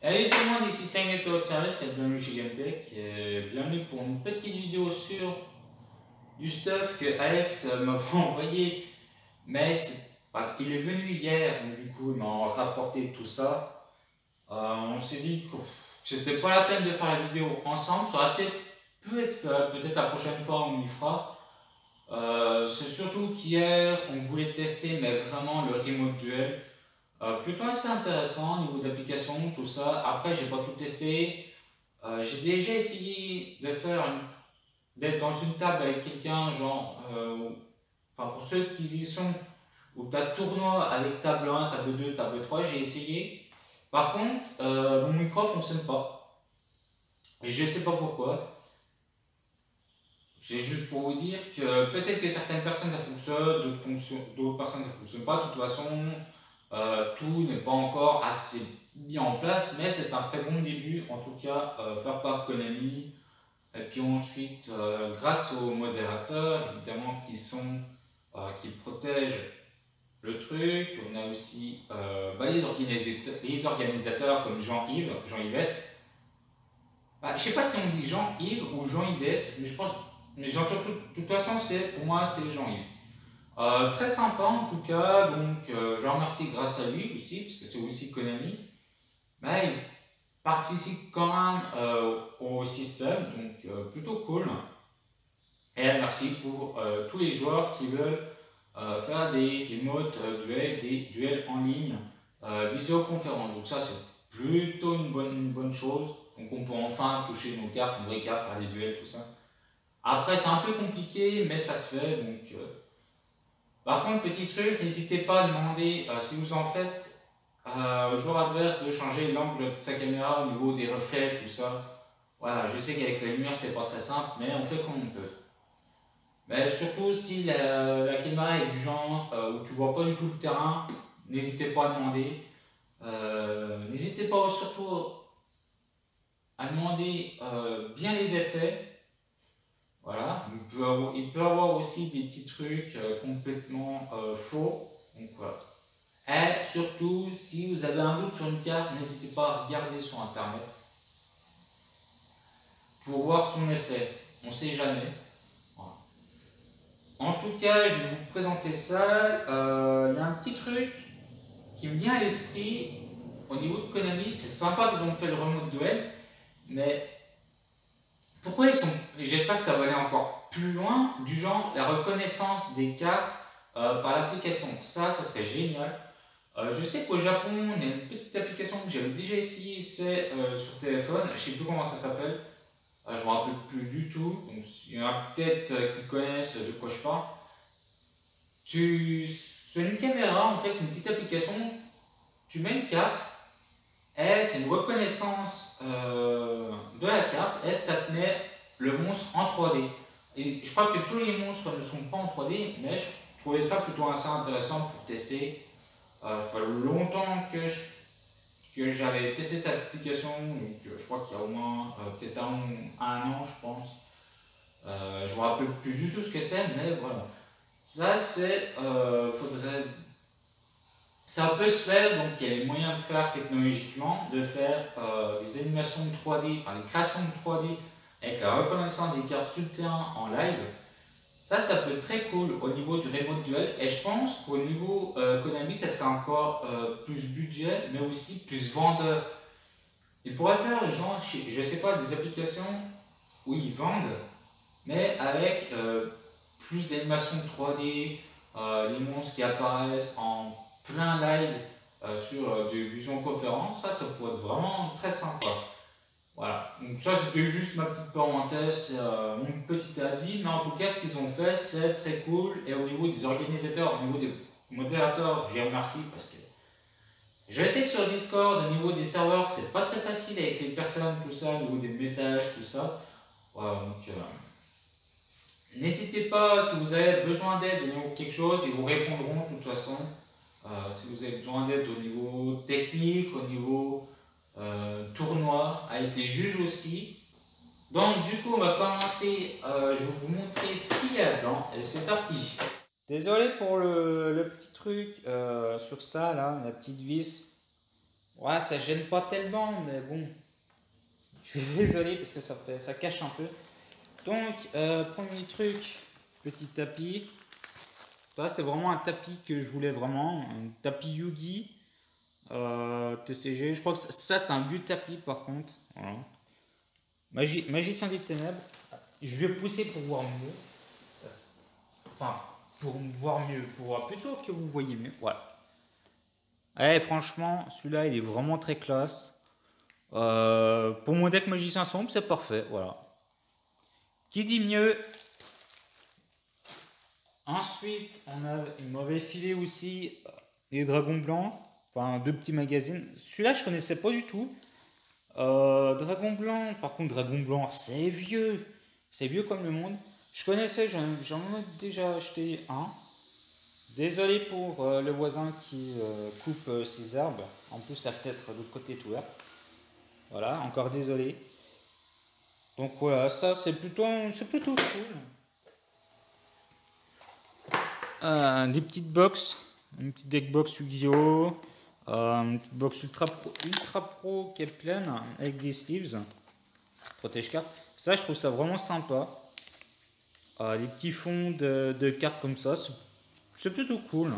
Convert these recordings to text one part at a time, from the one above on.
Salut tout le monde, ici c'est Network Service, et bienvenue chez GameTech et bienvenue pour une petite vidéo sur du stuff que Alex m'a envoyé, mais il est venu hier, donc du coup il m'a rapporté tout ça. On s'est dit que c'était pas la peine de faire la vidéo ensemble, ça aurait peut-être la prochaine fois on y fera. C'est surtout qu'hier on voulait tester mais vraiment le remote duel. Plutôt assez intéressant au niveau d'application, tout ça. Après, j'ai pas tout testé. J'ai déjà essayé d'être dans une table avec quelqu'un, genre, enfin pour ceux qui y sont, où tu as tournoi avec table 1, table 2, table 3, j'ai essayé. Par contre, mon micro fonctionne pas. Je sais pas pourquoi. C'est juste pour vous dire que peut-être que certaines personnes ça fonctionne, d'autres personnes ça fonctionne pas. De toute façon, tout n'est pas encore assez mis en place, mais c'est un très bon début. En tout cas, faire par Konami. Et puis ensuite, grâce aux modérateurs, évidemment, qui protègent le truc, on a aussi les organisateurs comme Jean-Yves S. Bah, je sais pas si on dit Jean-Yves ou Jean-Yves S, mais je pense, mais j'entends de toute façon, pour moi, c'est Jean-Yves. Très sympa en tout cas, donc je remercie grâce à lui aussi, parce que c'est aussi Konami. Mais il participe quand même au système, donc plutôt cool. Et merci pour tous les joueurs qui veulent faire des remote duels, des duels en ligne, visioconférence. Donc ça c'est plutôt une bonne chose. Donc on peut enfin toucher nos cartes, nos vraies cartes, faire des duels, tout ça. Après c'est un peu compliqué, mais ça se fait. Donc, par contre, petit truc, n'hésitez pas à demander si vous en faites au joueur adverse de changer l'angle de sa caméra au niveau des reflets, tout ça. Voilà, je sais qu'avec la lumière c'est pas très simple, mais on fait comme on peut. Mais surtout si la caméra est du genre où tu vois pas du tout le terrain, n'hésitez pas à demander. N'hésitez pas surtout à demander bien les effets. Voilà, il peut avoir aussi des petits trucs complètement faux. Donc voilà. Et surtout, si vous avez un doute sur une carte, n'hésitez pas à regarder sur internet pour voir son effet. On ne sait jamais. Voilà. En tout cas, je vais vous présenter ça. Il y a un petit truc qui me vient à l'esprit au niveau de Konami. C'est sympa qu'ils ont fait le remote duel, mais pourquoi ils sont. J'espère que ça va aller encore plus loin, du genre la reconnaissance des cartes par l'application. Ça serait génial. Je sais qu'au Japon, il y a une petite application que j'avais déjà essayé, c'est sur téléphone. Je ne sais plus comment ça s'appelle. Je ne me rappelle plus du tout. Donc, il y en a peut-être qui connaissent de quoi je parle. C'est une caméra, en fait, une petite application. Tu mets une carte et tu as une reconnaissance de la carte et ça te met le monstre en 3D. Et je crois que tous les monstres ne sont pas en 3D, mais je trouvais ça plutôt assez intéressant pour tester. Ça fait longtemps que j'avais testé cette application, donc je crois qu'il y a au moins peut-être un an, je pense. Je ne me rappelle plus du tout ce que c'est, mais voilà. Ça, ça peut se faire, donc il y a les moyens de faire technologiquement, de faire des animations de 3D, enfin les créations de 3D avec la reconnaissance des cartes sur le terrain en live. Ça peut être très cool au niveau du remote duel. Et je pense qu'au niveau Konami, ça serait encore plus budget, mais aussi plus vendeur. Ils pourraient faire, genre, je sais pas, des applications où ils vendent, mais avec plus d'animations de 3D, les monstres qui apparaissent en plein live sur des visioconférences. Ça pourrait être vraiment très sympa. Voilà, donc ça c'était juste ma petite parenthèse, mon petit avis, mais en tout cas ce qu'ils ont fait c'est très cool et au niveau des organisateurs, au niveau des modérateurs, je les remercie parce que je sais que sur Discord, au niveau des serveurs, c'est pas très facile avec les personnes, tout ça, au niveau des messages, tout ça. Voilà, donc n'hésitez pas si vous avez besoin d'aide au niveau de quelque chose, ils vous répondront de toute façon. Si vous avez besoin d'aide au niveau technique, au niveau tournoi, avec les juges aussi. Donc du coup on va commencer, je vais vous montrer ce qu'il y a dedans et c'est parti. Désolé pour le petit truc sur ça là, la petite vis. Ouais, ça gêne pas tellement, mais bon, je suis désolé parce que ça cache un peu. Donc, premier truc, petit tapis. Ça, c'est vraiment un tapis que je voulais vraiment, un tapis Yugi TCG. Je crois que ça c'est un but tapis par contre. Voilà. Magicien des ténèbres. Je vais pousser pour voir mieux. Enfin, pour me voir mieux, pour voir plutôt que vous voyez mieux. Voilà. Eh, franchement, celui-là, il est vraiment très classe. Pour mon deck magicien sombre, c'est parfait. Voilà. Qui dit mieux? Ensuite, il m'avait filé aussi les dragons blancs. Enfin, deux petits magazines. Celui-là, je connaissais pas du tout. Dragon blanc, par contre, dragon blanc, c'est vieux. C'est vieux comme le monde. Je connaissais, j'en ai déjà acheté un. Désolé pour le voisin qui coupe ses herbes. En plus, la fenêtre de l'autre côté est ouverte. Voilà, encore désolé. Donc voilà, ça c'est plutôt cool. Des petites box, une petite deck box Yu-Gi-Oh! Une petite box ultra pro qui est pleine avec des sleeves, protège cartes. Ça, je trouve ça vraiment sympa. Les petits fonds de cartes comme ça, c'est plutôt cool.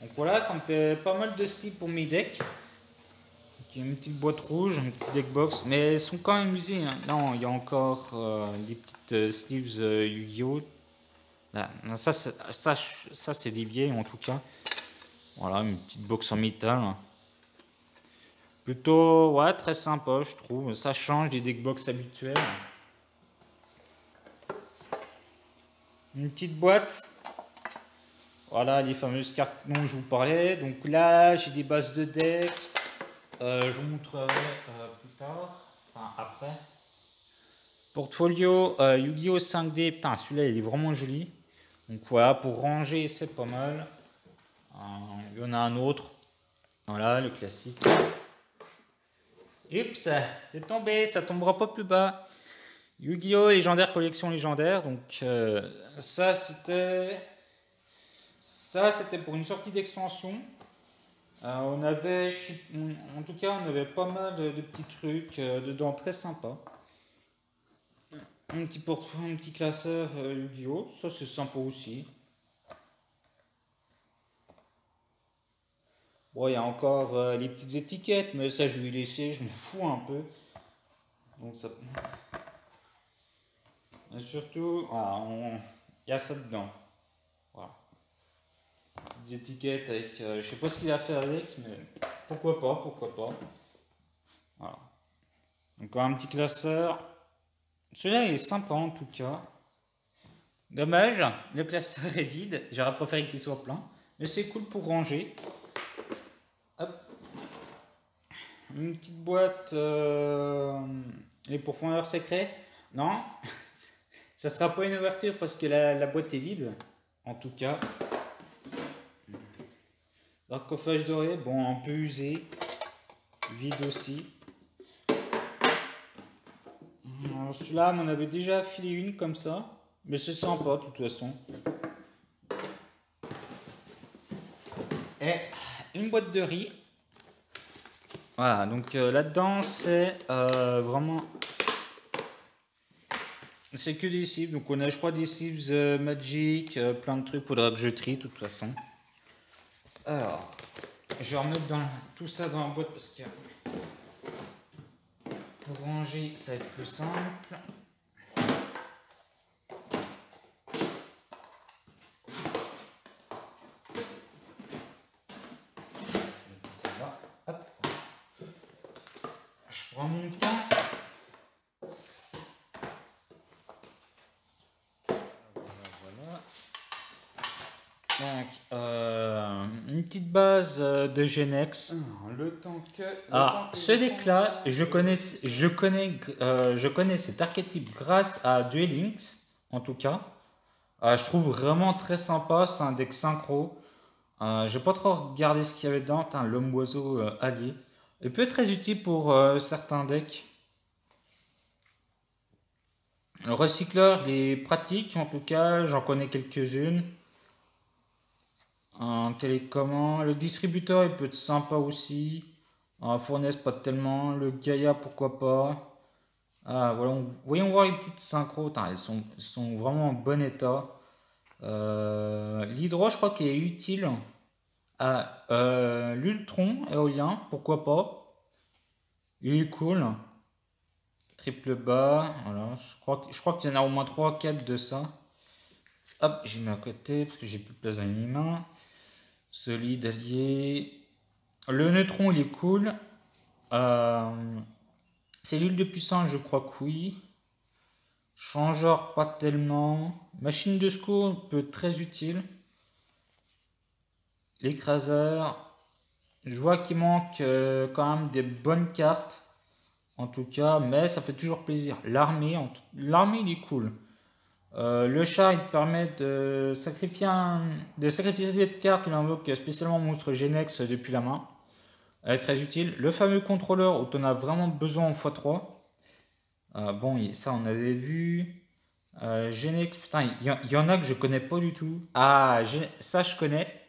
Donc voilà, ça me fait pas mal de sleeves pour mes decks. Il y a une petite boîte rouge, une petite deck box, mais elles sont quand même usées. Hein. Non, il y a encore des petites sleeves Yu-Gi-Oh! Là, ça c'est des vieilles en tout cas. Voilà, une petite box en métal. Plutôt, ouais, très sympa, je trouve. Ça change des deckbox habituels. Une petite boîte. Voilà, les fameuses cartes dont je vous parlais. Donc là, j'ai des bases de deck. Je vous montrerai plus tard. Enfin, après. Portfolio Yu-Gi-Oh! 5D. Putain, celui-là, il est vraiment joli. Donc voilà, pour ranger, c'est pas mal. Il y en a un autre. Voilà, le classique. Oups, c'est tombé, ça tombera pas plus bas. Yu-Gi-Oh! Légendaire, collection légendaire. Donc ça c'était pour une sortie d'extension. En tout cas, on avait pas mal de petits trucs dedans très sympas. Un petit classeur Yu-Gi-Oh! Ça c'est sympa aussi. Bon, il y a encore les petites étiquettes, mais ça je vais laisser, je m'en fous un peu. Donc ça. Et surtout, voilà, il y a ça dedans. Voilà. Petites étiquettes avec. Je sais pas ce qu'il a fait avec, mais pourquoi pas, pourquoi pas. Voilà. Encore un petit classeur. Celui-là il est sympa en tout cas. Dommage, le classeur est vide. J'aurais préféré qu'il soit plein. Mais c'est cool pour ranger. Hop. Une petite boîte. Les pourfendeurs secrets. Non. Ça sera pas une ouverture parce que la boîte est vide. En tout cas. Sarcophage doré. Bon, un peu usé. Vide aussi. Celui-là, on avait déjà filé une comme ça. Mais c'est sympa de toute façon. Et une boîte de riz. Voilà, donc là-dedans, c'est vraiment. C'est que des cibles. Donc on a, je crois, des cibles Magic, plein de trucs. Faudra que je trie de toute façon. Alors, je vais remettre tout ça dans la boîte parce que pour ranger, ça va être plus simple. Hop. Je prends mon temps. Donc, une petite base de Genex. Le temps que. Ce deck-là, je connais cet archétype grâce à Duel Links, en tout cas. Je trouve vraiment très sympa, c'est un deck synchro. J'ai pas trop regardé ce qu'il y avait dedans, l'homme oiseau allié. Il peut être très utile pour certains decks. Le recycleur, il est pratique, en tout cas, j'en connais quelques-unes. Un télécommande. Le distributeur, il peut être sympa aussi. Un fournaise, pas tellement. Le Gaia, pourquoi pas. Ah, voilà, voyons voir les petites synchros. Tain, elles sont vraiment en bon état. L'hydro, je crois qu'il est utile. Ah, l'Ultron éolien, pourquoi pas. Il est cool. Triple bas. Voilà, je crois qu'il y en a au moins 3 4 de ça. Hop, je mets à côté parce que j'ai plus de place dans les mains. Solide, allié. Le neutron, il est cool. Euh, Cellule de puissance, je crois que oui. Changeur, pas tellement. Machine de secours peut être très utile. L'écraseur. Je vois qu'il manque quand même des bonnes cartes. En tout cas, mais ça fait toujours plaisir. L'armée, l'armée, il est cool. Le chat, il te permet de sacrifier des cartes. Il invoque spécialement monstre Genex depuis la main. Elle est très utile. Le fameux contrôleur où tu en as vraiment besoin en x3. Bon, ça on avait vu. Genex, putain, il y en a que je connais pas du tout. Ah, ça je connais.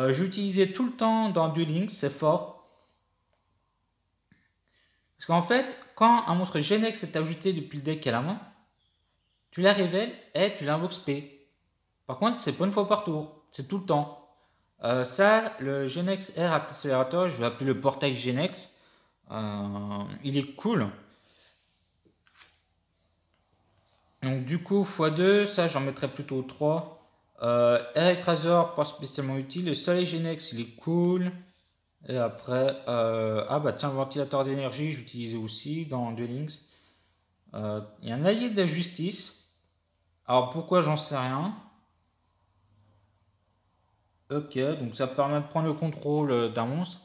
J'utilisais tout le temps dans Duel Links, c'est fort. Parce qu'en fait, quand un monstre Genex est ajouté depuis le deck à la main, tu la révèles et tu l'invoques SP. Par contre, c'est pas une fois par tour, c'est tout le temps. Ça, le Genex Air Accelerator, je vais appeler le portail Genex. Il est cool. Donc du coup, x2, ça j'en mettrais plutôt 3. Air Écraseur, pas spécialement utile. Le Soleil Genex, il est cool. Et après, ah bah tiens, ventilateur d'énergie, j'utilisais aussi dans Duel Links. Il y a un allié de la justice. Alors pourquoi, j'en sais rien. Ok, donc ça permet de prendre le contrôle d'un monstre.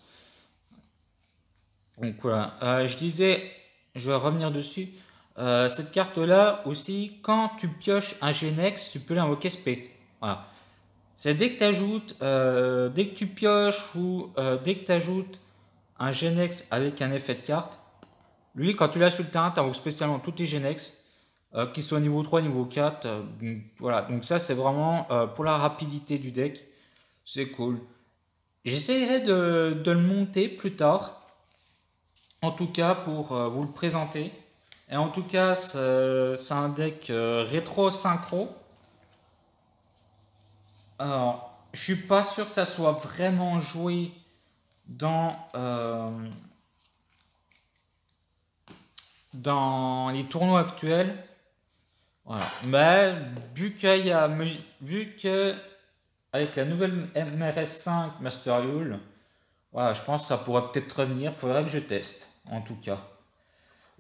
Donc voilà, je disais, je vais revenir dessus. Cette carte-là aussi, quand tu pioches un Genex, tu peux l'invoquer SP. Voilà. C'est dès que tu ajoutes, dès que tu pioches ou dès que tu ajoutes un Genex avec un effet de carte, lui, quand tu l'as sur le terrain, tu invoques spécialement tous tes Genex, qu'ils soient niveau 3, niveau 4. Donc, voilà, donc ça c'est vraiment pour la rapidité du deck. C'est cool. J'essaierai de le monter plus tard. En tout cas, pour vous le présenter. Et en tout cas, c'est un deck rétro-synchro. Alors, je suis pas sûr que ça soit vraiment joué dans les tournois actuels. Voilà. Mais vu que avec la nouvelle MRS5 Master Yule, voilà, je pense que ça pourrait peut-être revenir. Faudrait que je teste, en tout cas.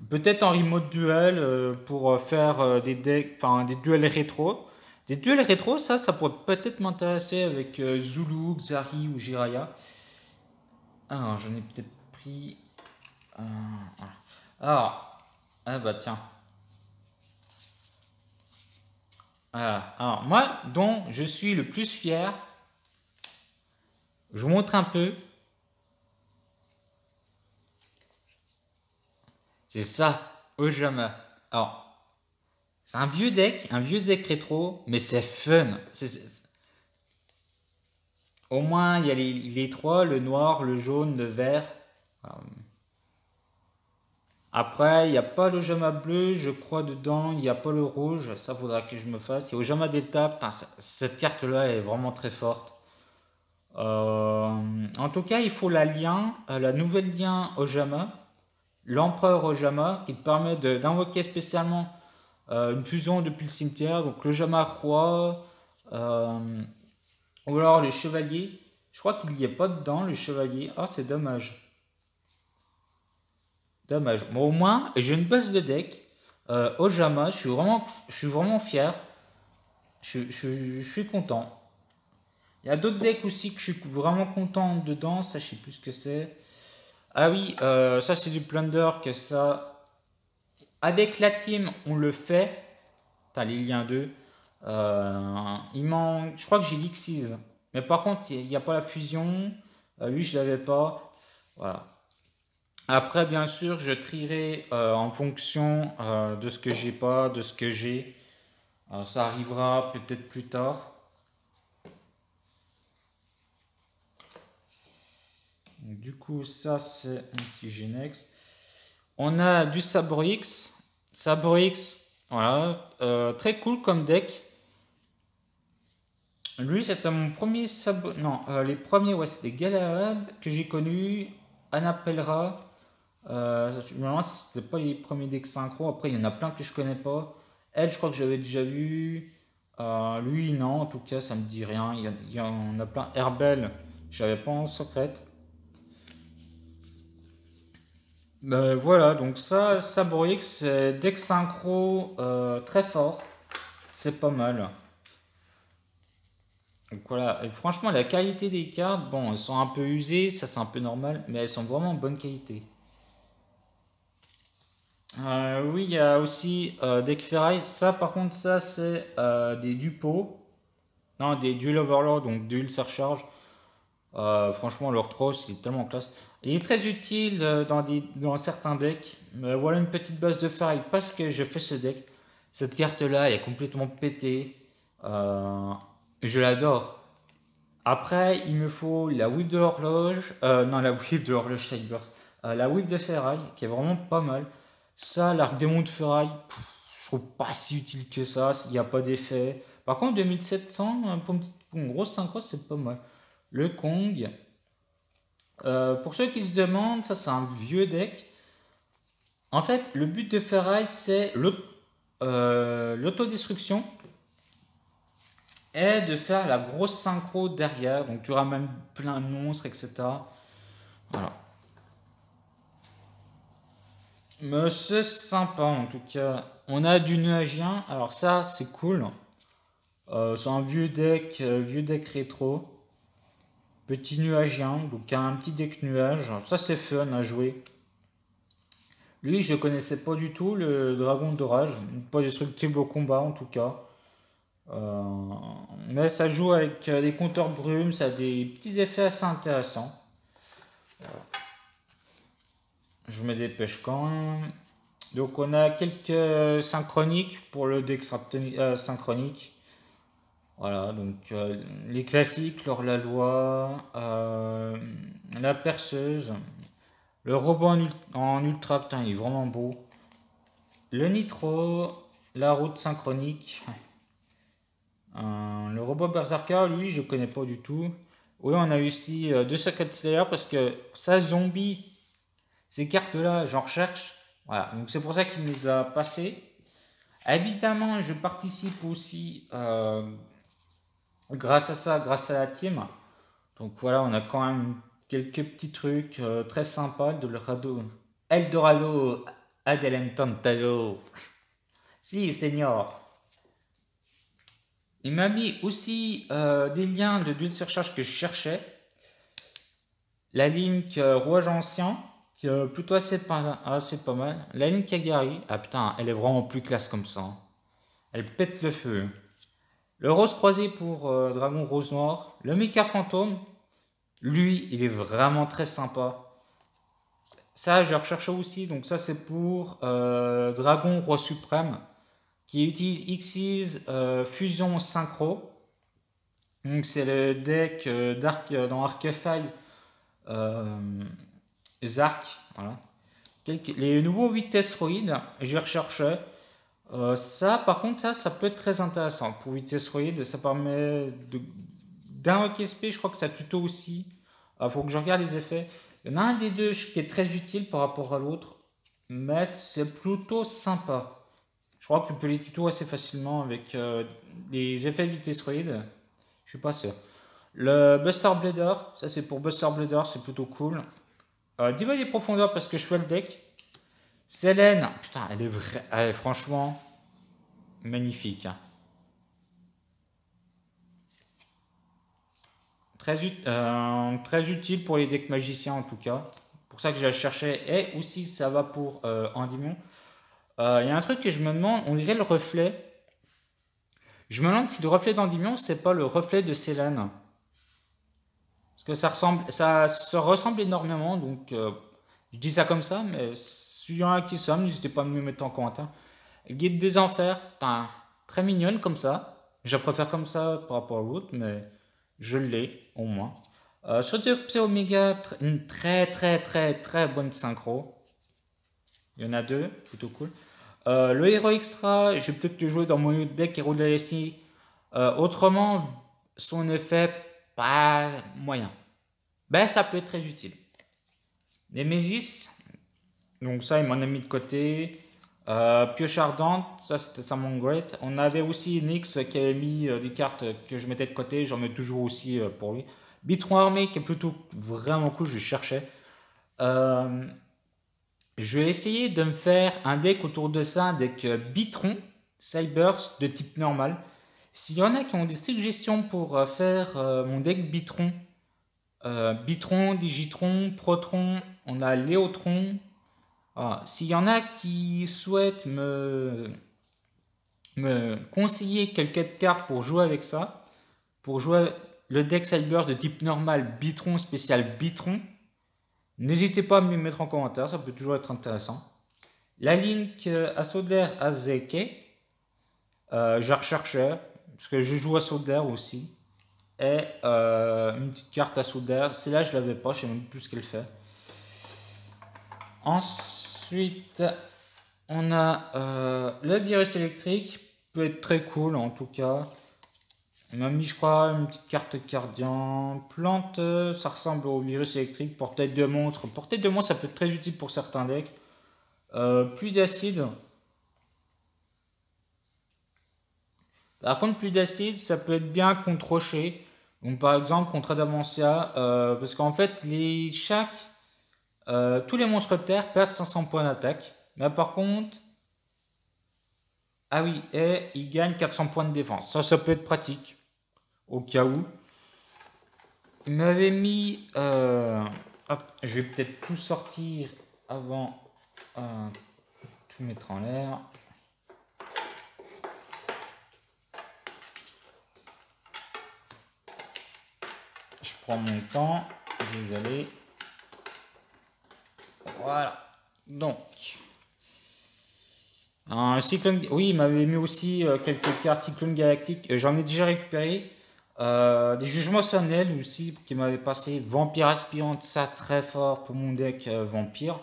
Peut-être en remote duel pour faire des decks, enfin des duels rétro. Des duels rétro, ça pourrait peut-être m'intéresser avec Zulu, Xari ou Jiraya. Alors, j'en ai peut-être pris. Voilà. Alors, ah bah tiens. Voilà. Alors, moi, dont je suis le plus fier, je vous montre un peu. C'est ça, Ojama. Alors, c'est un vieux deck rétro, mais c'est fun. Au moins, il y a les trois, le noir, le jaune, le vert. Après, il n'y a pas le Ojama bleu, je crois, dedans. Il n'y a pas le rouge, ça faudra que je me fasse. Il y a Ojama Delta, putain, cette carte-là est vraiment très forte. En tout cas, il faut la nouvelle lien Ojama, l'empereur Ojama, qui te permet d'invoquer spécialement une fusion depuis le cimetière. Donc le Ojama roi, ou alors le chevalier. Je crois qu'il n'y est pas dedans, le chevalier. Ah, c'est dommage. Dommage. Bon, au moins, j'ai une base de deck. Ojama, je suis vraiment fier. Je suis content. Il y a d'autres decks aussi que je suis vraiment content dedans. Ça, je sais plus ce que c'est. Ah oui, ça c'est du Plunder que ça. Avec la team, on le fait. T'as les liens 2. Il manque. Je crois que j'ai l'Xyz. Mais par contre, il n'y a pas la fusion. Lui, je l'avais pas. Voilà. Après, bien sûr, je trierai en fonction de ce que j'ai pas, de ce que j'ai. Ça arrivera peut-être plus tard. Donc, du coup, ça c'est un petit Genex. On a du Sabrix. Sabrix, voilà, très cool comme deck. Lui, c'était mon premier non, les premiers, ouais, c'était Galahad que j'ai connu, Annapellera. Je me demande si c'était pas les premiers decks synchro. Après, il y en a plein que je connais pas. Elle, je crois que j'avais déjà vu. Lui, non, en tout cas, ça me dit rien. Il y en a plein. Herbel, j'avais pas en secrète. Voilà, donc ça, Saborix, c'est deck synchro très fort. C'est pas mal. Donc voilà, et franchement, la qualité des cartes, bon, elles sont un peu usées, ça c'est un peu normal, mais elles sont vraiment en bonne qualité. Oui, il y a aussi Deck Ferraille. Ça, par contre, ça c'est des dupos. Non, des Duel Overlord, donc Duel Surcharge. Franchement, leur troll, c'est tellement classe. Il est très utile dans certains decks. Voilà une petite base de Ferraille parce que je fais ce deck. Cette carte-là, elle est complètement pétée. Je l'adore. Après, il me faut la whip de horloge. Non, la whip de horloge Sideburst. La whip de ferraille, qui est vraiment pas mal. Ça, l'arc démon de ferraille, je trouve pas si utile que ça. Il n'y a pas d'effet. Par contre, 2700, pour une grosse synchro, c'est pas mal. Le Kong. Pour ceux qui se demandent, ça, c'est un vieux deck. En fait, le but de ferraille, c'est l'autodestruction est de faire la grosse synchro derrière. Donc tu ramènes plein de monstres, etc. Voilà. Mais c'est sympa en tout cas. On a du nuagien. Alors ça, c'est cool. C'est un vieux deck rétro. Petit nuagien. Donc un petit deck nuage. Ça, c'est fun à jouer. Lui, je ne connaissais pas du tout, le dragon d'orage. Pas destructible au combat en tout cas. Mais ça joue avec des compteurs brume, ça a des petits effets assez intéressants. Je me dépêche quand même. Donc on a quelques synchroniques pour le deck synchronique. Voilà, donc les classiques, l'hors-la-loi, la perceuse, le robot en ultra, putain il est vraiment beau. Le nitro, la route synchronique. Le robot Berserker, lui, je connais pas du tout. Oui, on a aussi deux Secret Slayer parce que ça, zombie, ces cartes-là, j'en recherche. Voilà, donc c'est pour ça qu'il me les a passées. Évidemment, je participe aussi grâce à ça, grâce à la team. Donc voilà, on a quand même quelques petits trucs très sympas. Eldorado Adelantado. Si, senior. Il m'a mis aussi des liens de duel surcharge que je cherchais. La ligne Rouage Ancien, qui est plutôt assez pas mal. La ligne Kagari, ah putain, elle est vraiment plus classe comme ça. Elle pète le feu. Le Rose Croisé pour Dragon Rose Noir. Le Mecha Fantôme, lui, il est vraiment très sympa. Ça, je recherchais aussi, donc ça c'est pour Dragon Roi Suprême, qui utilise Xyz Fusion Synchro. Donc c'est le deck dans Arcefile Zark. Voilà. Les nouveaux Vitesseroides, je recherchais. Ça, par contre, ça peut être très intéressant. Pour Vitesseroid, ça permet d'un hockey SP, je crois que ça tuto aussi. Il faut que je regarde les effets. Il y en a un des deux qui est très utile par rapport à l'autre, mais c'est plutôt sympa. Je crois que tu peux les tuto assez facilement avec les effets Vitesseroid. Je suis pas sûr. Le Buster Blader, ça c'est pour Buster Blader, c'est plutôt cool. Diva des profondeurs parce que je fais le deck. Selene, putain, elle est franchement magnifique. Hein. Très utile pour les decks magiciens en tout cas. Pour ça que je la cherchais. Et aussi ça va pour Endymion. Il y a un truc que je me demande, on dirait le reflet. Je me demande si le reflet d'Endymion, c'est pas le reflet de Selene. Parce que ça se ressemble énormément, donc je dis ça comme ça, mais s'il y en a qui sont, n'hésitez pas à me mettre en commentaire. Guide des enfers, très mignonne comme ça. Je la préfère comme ça par rapport à l'autre, mais je l'ai au moins. Sur Diopsé Omega, une très bonne synchro. Il y en a deux, plutôt cool. Le héros extra, je vais peut-être le jouer dans mon deck Hero de la SI. Autrement, son effet, pas moyen. Ben, ça peut être très utile. Nemesis, donc ça, il m'en a mis de côté. Pioche ardente, ça c'était Salmon Great. On avait aussi Nyx qui avait mis des cartes que je mettais de côté, j'en mets toujours aussi pour lui. Bitron armé qui est plutôt vraiment cool, je cherchais. Euh, je vais essayer de me faire un deck autour de ça, un deck Bitron, Cybers de type normal. S'il y en a qui ont des suggestions pour faire mon deck Bitron, Bitron, Digitron, Protron, on a Léotron. S'il y en a qui souhaitent me conseiller quelques cartes pour jouer avec ça, pour jouer le deck Cybers de type normal, Bitron, spécial Bitron, n'hésitez pas à me les mettre en commentaire, ça peut toujours être intéressant. La Link Asoder Azeke, je recherchais, parce que je joue Asoder aussi. Et une petite carte Asoder, celle-là je l'avais pas, je sais même plus ce qu'elle fait. Ensuite, on a le virus électrique, peut être très cool en tout cas. On m'a mis, je crois, une petite carte cardian. Plante, ça ressemble au virus électrique. Portée de monstre. Portée de monstre, ça peut être très utile pour certains decks. Pluie d'acide. Par contre, pluie d'acide, ça peut être bien contre rocher. Donc, par exemple, contre Adamantia. Parce qu'en fait, tous les monstres de terre perdent 500 points d'attaque. Mais par contre, ah oui, et ils gagnent 400 points de défense. Ça peut être pratique. Au cas où. Il m'avait mis... hop, je vais peut-être tout sortir avant tout mettre en l'air. Je prends mon temps. Désolé. Voilà. Donc. Un cyclone... Oui, il m'avait mis aussi quelques cartes Cyclone Galactique. J'en ai déjà récupéré. Des jugements solennels aussi qui m'avaient passé. Vampire aspirante, ça très fort pour mon deck vampire.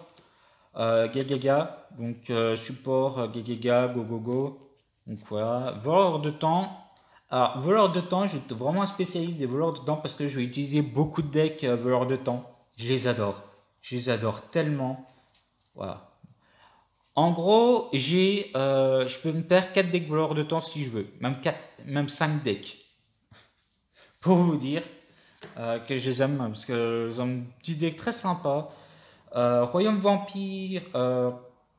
Gagaga, donc support Gagaga, go go go. Donc voilà. Voleur de temps. Alors, voleur de temps, j'étais vraiment un spécialiste des voleurs de temps parce que je vais utiliser beaucoup de decks voleurs de temps. Je les adore. Je les adore tellement. Voilà. En gros, je peux me faire 4 decks voleurs de temps si je veux. Même 5 decks. Pour vous dire que je les aime, parce que ils ont un petit deck très sympa. Royaume Vampire,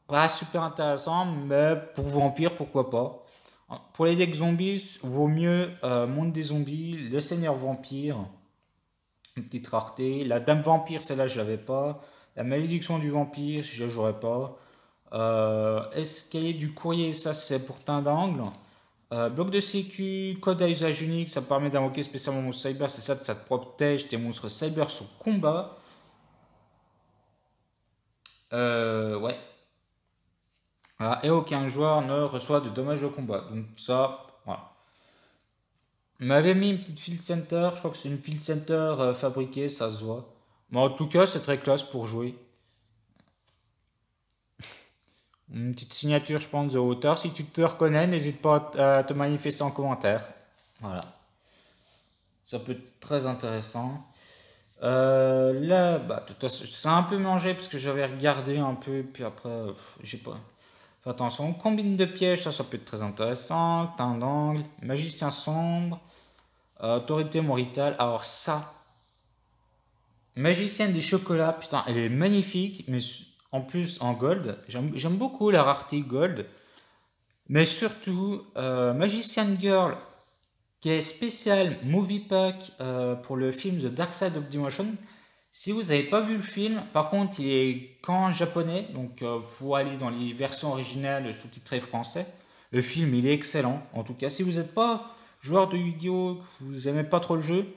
pas super intéressant, mais pour Vampire, pourquoi pas. Pour les decks zombies, vaut mieux Monde des zombies, le Seigneur Vampire, une petite rareté. La Dame Vampire, celle-là, je l'avais pas. La Malédiction du Vampire, je ne jouerais pas. Escalier du courrier, ça c'est pour teint d'angle. Bloc de sécu, code à usage unique, ça permet d'invoquer spécialement mon cyber, c'est ça, ça te protège tes monstres cyber sur combat. Ouais. Voilà. Et aucun joueur ne reçoit de dommages de combat. Donc ça, voilà. Il m'avait mis une petite field center, je crois que c'est une field center fabriquée, ça se voit. Mais en tout cas, c'est très classe pour jouer. Une petite signature, je pense, de hauteur. Si tu te reconnais, n'hésite pas à te manifester en commentaire. Voilà. Ça peut être très intéressant. Là, bah, de toute façon, c'est un peu mangé parce que j'avais regardé un peu, puis après, j'ai pas. Fais attention. Combine de pièges, ça peut être très intéressant. Teint d'angle, magicien sombre, autorité moritale. Alors, ça, magicienne des chocolats, putain, elle est magnifique, mais en plus en gold. J'aime beaucoup la rareté gold. Mais surtout, Magician Girl, qui est spécial movie pack pour le film The Dark Side of the Motion. Si vous n'avez pas vu le film, par contre, il est qu'en japonais, donc faut aller dans les versions originales sous-titrées français. Le film, il est excellent. En tout cas, si vous n'êtes pas joueur de Yu-Gi-Oh, que vous n'aimez pas trop le jeu,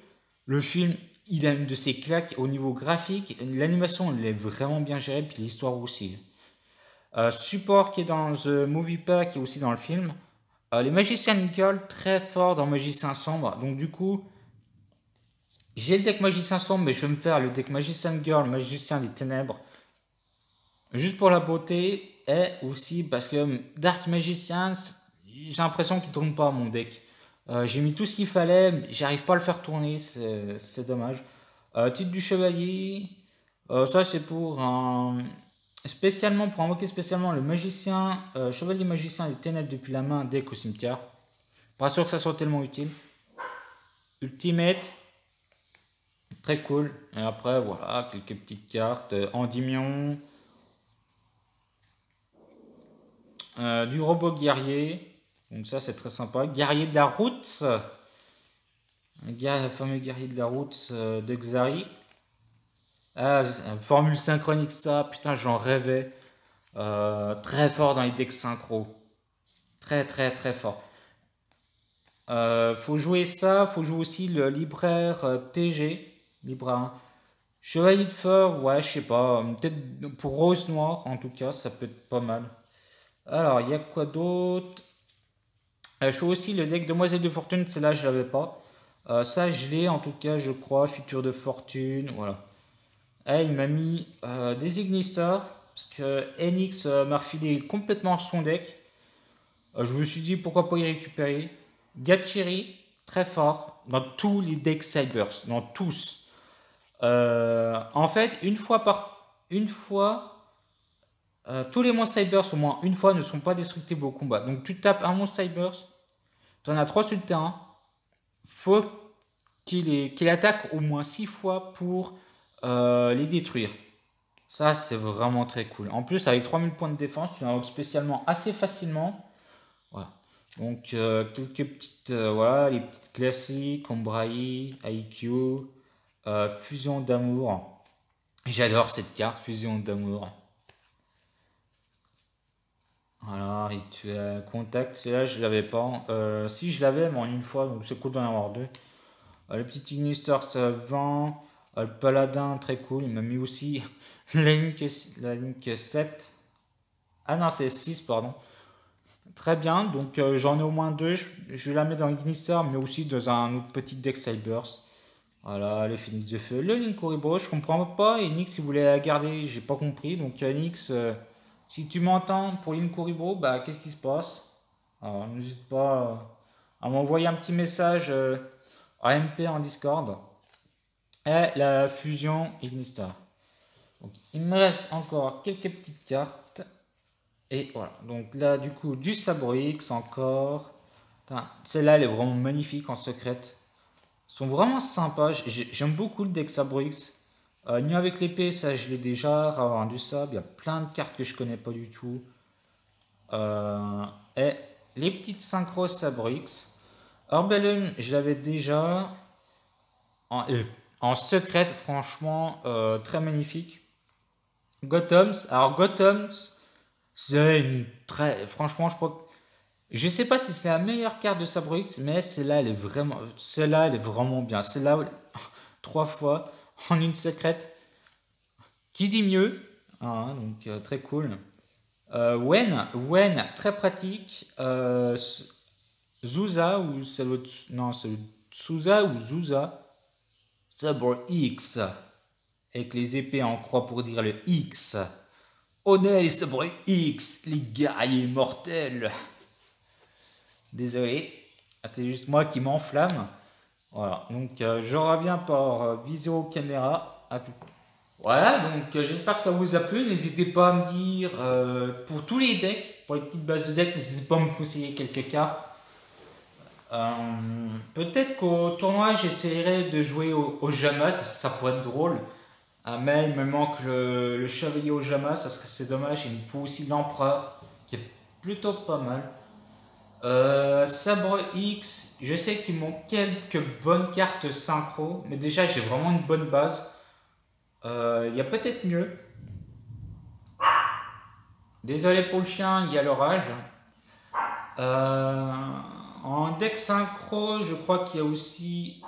le film, il a une de ses claques au niveau graphique. L'animation, elle est vraiment bien gérée, puis l'histoire aussi. Support qui est dans The Movie Pack et aussi dans le film. Les magiciens Nickel, très fort dans Magicien Sombre. Donc du coup, J'ai le deck Magicien Sombre, mais je vais me faire le deck Magicien Girl, Magicien des Ténèbres. Juste pour la beauté, et aussi parce que Dark Magician, j'ai l'impression qu'il tourne pas mon deck. J'ai mis tout ce qu'il fallait, mais j'arrive pas à le faire tourner, c'est dommage. Titre du chevalier, ça c'est pour un... Spécialement, pour invoquer spécialement le magicien, chevalier magicien des ténèbres depuis la main, deck au cimetière. Pas sûr que ça soit tellement utile. Ultimate, très cool. Et après, voilà, quelques petites cartes. Endymion, du robot guerrier. Donc ça, c'est très sympa. Guerrier de la route. Un fameux guerrier de la route de Xari. Ah, formule synchronique, ça. Putain, j'en rêvais. Très fort dans les decks synchro. Très, très, très fort. Faut jouer ça. Faut jouer aussi le libraire TG. Libraire 1. Chevalier de feu, ouais, je sais pas. Peut-être pour rose noire, en tout cas, ça peut être pas mal. Alors, il y a quoi d'autre? Je joue aussi le deck Demoiselle de Fortune, celle-là, je l'avais pas. Ça, je l'ai, en tout cas, je crois. Futur de Fortune, voilà. Il m'a mis des Ignistars, parce que Enix m'a refilé complètement son deck. Je me suis dit, pourquoi pas y récupérer. Gatchiri, très fort, dans tous les decks Cybers, dans tous. En fait, une fois, tous les monstres Cybers au moins une fois ne sont pas destructibles au combat. Donc tu tapes un monstre Cybers, tu en as 3 sur le terrain, faut qu'il attaque au moins 6 fois pour les détruire. Ça c'est vraiment très cool. En plus avec 3000 points de défense, tu invoques spécialement assez facilement. Voilà. Donc quelques petites, voilà, les petites classiques, Ombraï, IQ, Fusion d'amour. J'adore cette carte, Fusion d'amour. Voilà, rituel, contact, celle-là je l'avais pas. Si je l'avais, mais en une fois, donc c'est cool d'en avoir deux. Le petit Ignister, ça vend. Le paladin, très cool. Il m'a mis aussi la Link 7. Ah non, c'est 6 pardon. Très bien, donc j'en ai au moins deux. Je vais la mettre dans Ignister, mais aussi dans un autre petit deck Cybers. Voilà, le Phoenix de Feu, le Link Oribo, je comprends pas. Et Nix, il voulait la garder, j'ai pas compris. Donc Nix, si tu m'entends pour Link Oribo, bah qu'est-ce qui se passe? Alors, n'hésite pas à m'envoyer un petit message à MP en Discord. Et la fusion Ignistar. Donc, il me reste encore quelques petites cartes. Et voilà, donc là du coup du Sabrix encore. Celle-là elle est vraiment magnifique en secrète. Ils sont vraiment sympas. J'aime beaucoup le deck Sabrix. Nuit avec l'épée, ça je l'ai déjà. Ravin du sable, il y a plein de cartes que je connais pas du tout. Et les petites synchro Sabrix. Orbellum, je l'avais déjà. En secrète, franchement, très magnifique. Gotham's. Alors Gotham's, c'est une très... Franchement, je crois que... Je sais pas si c'est la meilleure carte de Sabrix, mais celle-là, elle est vraiment bien. Celle-là, 3 fois en une secrète. Qui dit mieux? Donc, très cool. Wen, très pratique. Zuza, ou c'est l'autre... Non, c'est le Souza ou Zuza. Sabre X. Avec les épées en croix pour dire le X. Honneur les sabres X, les guerriers mortels. Désolé, c'est juste moi qui m'enflamme. Voilà, donc je reviens par visio caméra. Voilà, donc j'espère que ça vous a plu. N'hésitez pas à me dire pour tous les decks, pour les petites bases de decks, n'hésitez pas à me conseiller quelques cartes. Peut-être qu'au tournoi, j'essaierai de jouer au Jama, ça pourrait être drôle. Mais il me manque le chevalier au Jama, c'est dommage. Il me faut aussi l'empereur, qui est plutôt pas mal. Sabre X, je sais qu'il manque quelques bonnes cartes synchro, mais déjà j'ai vraiment une bonne base. Il y a peut-être mieux. Désolé pour le chien, il y a l'orage. En deck synchro, je crois qu'il y a aussi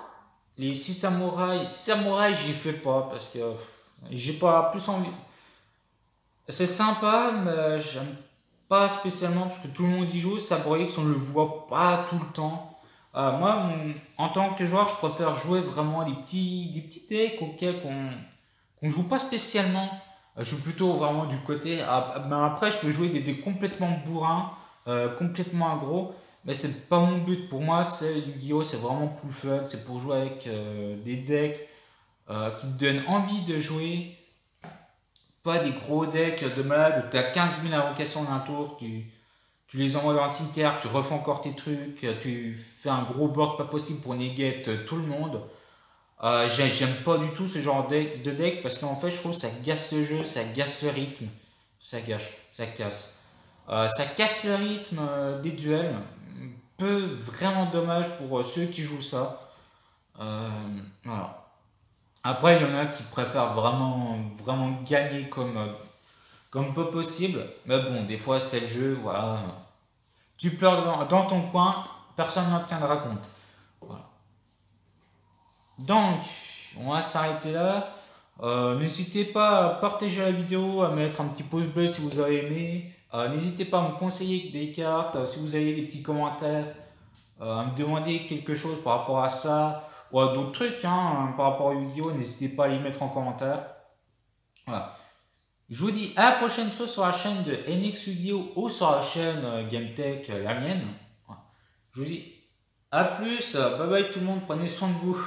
les 6 samouraïs. 6 samouraïs, j'y fais pas parce que j'ai pas plus envie. C'est sympa, mais j'aime pas spécialement parce que tout le monde y joue. Sabre X, on le voit pas tout le temps. Moi, en tant que joueur, je préfère jouer vraiment des petits decks auxquels qu'on joue pas spécialement. Je suis plutôt vraiment du côté. Mais après, je peux jouer des decks complètement bourrins, complètement aggro. Mais c'est pas mon but. Pour moi, c'est Yu-Gi-Oh! C'est vraiment plus fun. C'est pour jouer avec des decks qui te donnent envie de jouer. Pas des gros decks de malade où tu as 15 000 invocations d'un tour. Tu les envoies dans le cimetière, tu refais encore tes trucs, tu fais un gros board pas possible pour negate tout le monde. J'aime pas du tout ce genre de deck parce qu'en fait je trouve que ça gasse le jeu, ça gasse le rythme, ça casse. Ça casse le rythme des duels, peu vraiment dommage pour ceux qui jouent ça. Euh, voilà. Après il y en a qui préfèrent vraiment gagner comme peu possible, mais bon des fois c'est le jeu, voilà. Tu pleures dans ton coin, personne n'en tiendra compte. Voilà. Donc, on va s'arrêter là. N'hésitez pas à partager la vidéo, à mettre un petit pouce bleu si vous avez aimé. N'hésitez pas à me conseiller des cartes, si vous avez des petits commentaires, à me demander quelque chose par rapport à ça, ou à d'autres trucs hein, par rapport à Yu-Gi-Oh! N'hésitez pas à les mettre en commentaire. Voilà. Je vous dis à la prochaine fois sur la chaîne de NX Yu-Gi-Oh! Ou sur la chaîne GameTech, la mienne. Voilà. Je vous dis à plus, bye bye tout le monde, prenez soin de vous.